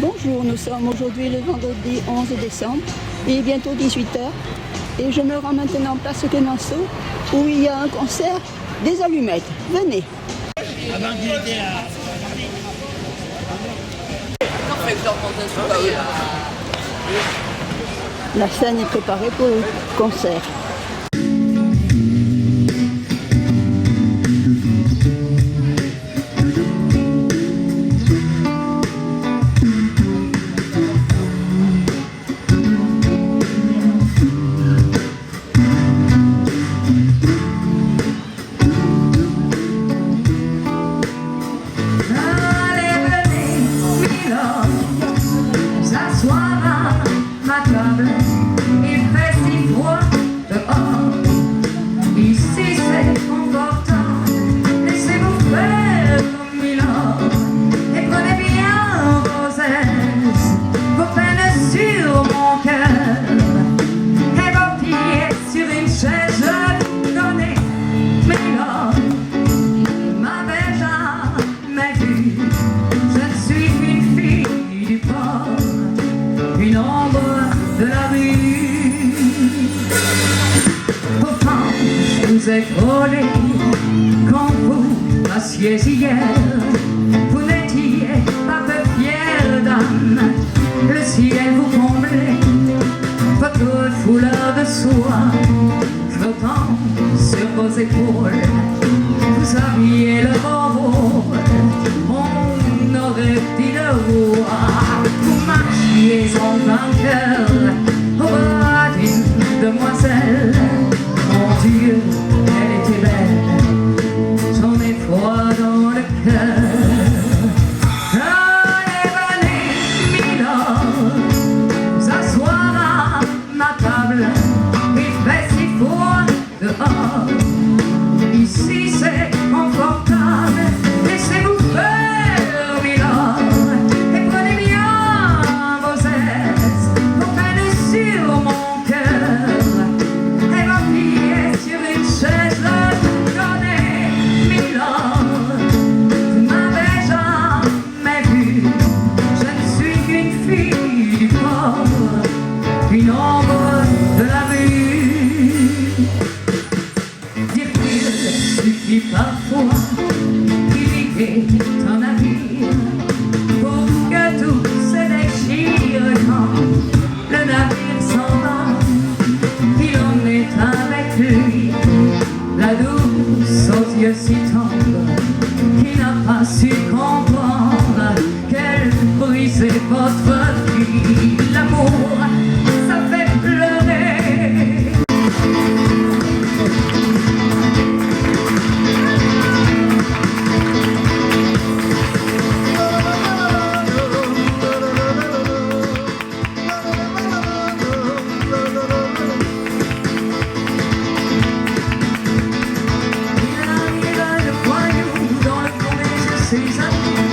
Bonjour, nous sommes aujourd'hui le vendredi 11 décembre, il est bientôt 18h et je me rends maintenant place Clemenceau où il y a un concert des allumettes. Venez. La scène est préparée pour le concert. Vous êtes volé quand vous passiez hier. Vous n'étiez pas peu fière d'âme. Le ciel vous comblait. Votre foulard de soie flottant sur vos épaules. Vous aviez le beau rôle. On aurait dit le roi. Vous marchiez en vainqueur au bras d'une demoiselle. Mon Dieu, elle était belle, j'en ai froid dans le cœur. Allez, venez, milord, vous asseoir à ma table. Il fait si froid dehors, ici c'est confortable. Laissez-vous faire, milord, et prenez bien vos aises pour peine sur mon cœur. Une ombre de la rue. Dire qu'il suffit parfois qu'il y ait un navire pour que tout se déchire quand le navire s'en va. Il en est avec lui la douce aux yeux si tendres qui n'a pas su comprendre qu'elle brisait votre vie. L'amour season.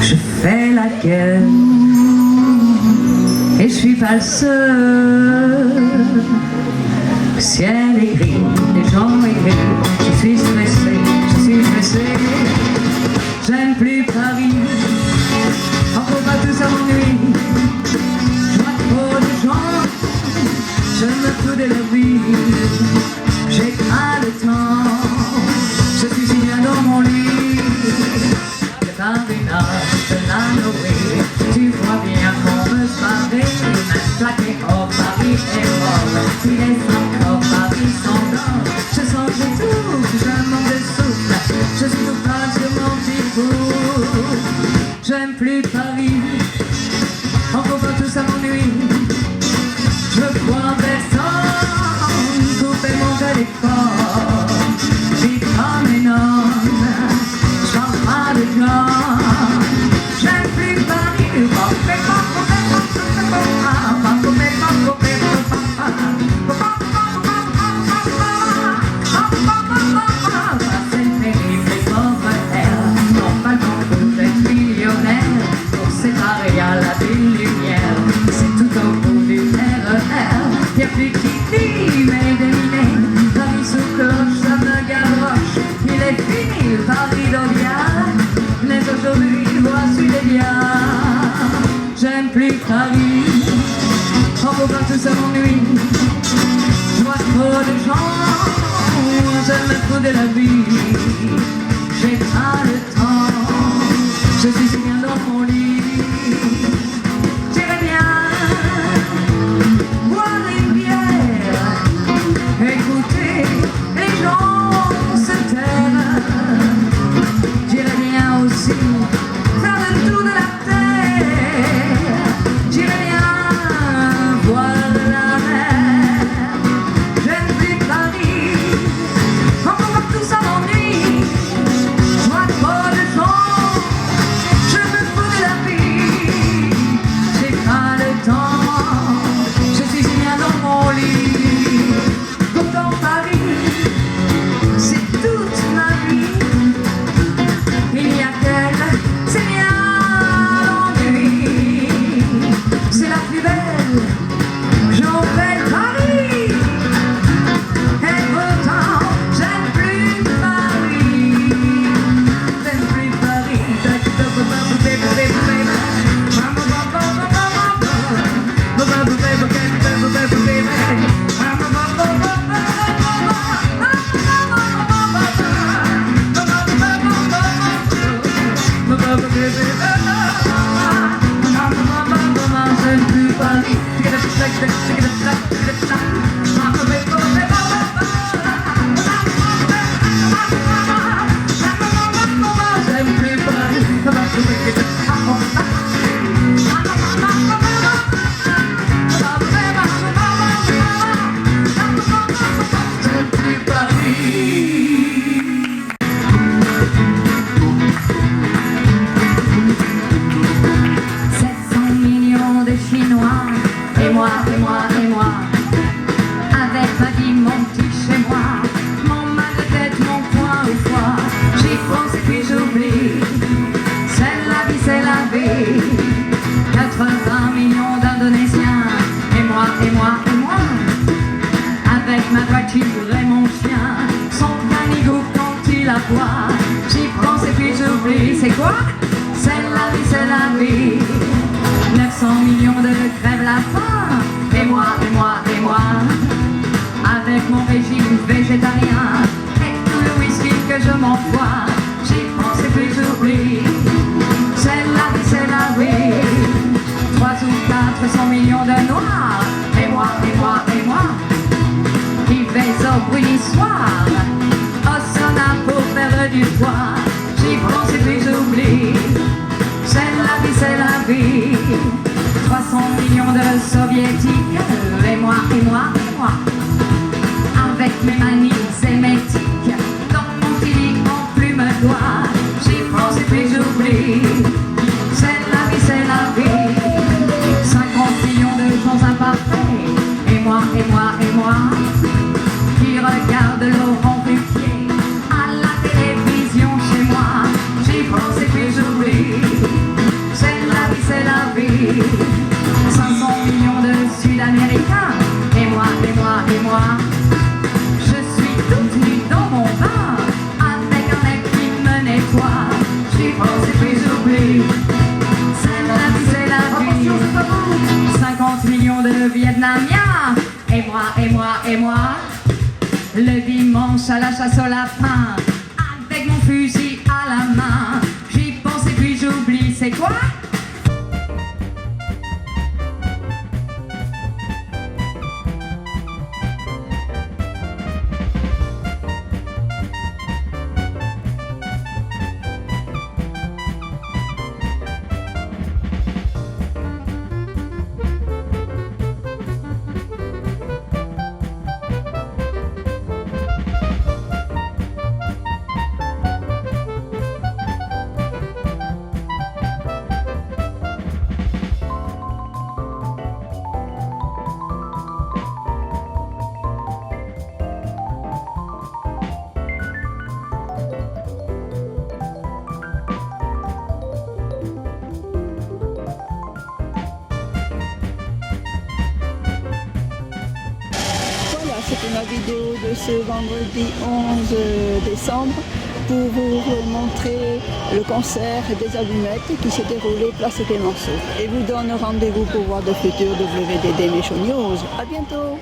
Je fais la gueule et je suis pas le seul. Le ciel est gris, les gens écrivent. Je suis stressé, j'aime plus Paris. Encore pas tout ça m'ennuie. Je vois trop de gens, je me fous de la vie. J'ai pas le temps, je suis si bien dans mon lit. Le Paris-Nord, de la Noé, tu vois bien qu'on me paraît. Même plaqué au Paris est mort, il est encore Paris s'endort. Je sens que j'étouffe, je manque de souffle, je suis tout pas sur mon petit bout. J'aime plus Paris, encore pas tout ça m'ennuie. Je crois personne, couper mon téléphone. J'ai pas mes noms, je parle pas de gens. J'aime plus Paris, c'est terrible, les pauvres terres n'ont pas le temps d'être millionnaires. Pour séparer à la ville lumière, c'est tout au bout du RER. Y'a plus qui vit, mais déminé, Paris sous cloche, ça me gavroche. Il est fini, Paris d'Audiard, mais aujourd'hui, voici les biens. J'aime plus Paris, encore pas tout ça m'ennuie. Je vois trop de gens, je me fous de la vie. J'ai pas le temps, je suis si bien dans mon lit. J'irais bien boire une bière, écouter les gens se taire. J'irais bien aussi faire le tour de la terre. J'irais bien voir la mer. J'aime plus Paris, encore pas tout ça. voix. J'y pense et puis j'oublie. C'est quoi? C'est la vie, c'est la vie. 900 millions de crèves la faim. Et moi, et moi, et moi, avec mon régime végétarien et tout le whisky que je m'envoie. J'y pense et puis j'oublie. C'est la vie, c'est la vie. 3 ou 400 millions de noirs. Et moi, et moi, et moi, qui vais au brunissoir, au sauna pour perdre du poids. J'y pense et puis j'oublie. C'est la vie, c'est la vie. 300 millions de soviétiques. Et moi, et moi, et moi, avec mes manies émétiques, dans mon petit en plume d'oie. J'y pense et puis j'oublie. C'est la vie, c'est la vie. 50 millions de gens imparfaits. Et moi, et moi, et moi, qui regarde Laurent Ruquier à la télévision chez moi. J'y pense et puis j'oublie. C'est la vie, c'est la vie. 500 millions de Sud-Américains. Et moi, et moi, et moi, je suis toute nue dans mon bain avec un mec qui me nettoie. J'y pense et puis j'oublie. C'est la vie, c'est la vie. 50 millions de Vietnamiens. Et moi, et moi, et moi, le dimanche à la chasse au lapin, avec mon fusil à la main. J'y pense et puis j'oublie. C'est quoi? C'était ma vidéo de ce vendredi 11 décembre pour vous montrer le concert des allumettes qui s'est déroulé place Clémenceau. Et vous donne rendez-vous pour voir de futurs WDD Méchant News. À bientôt!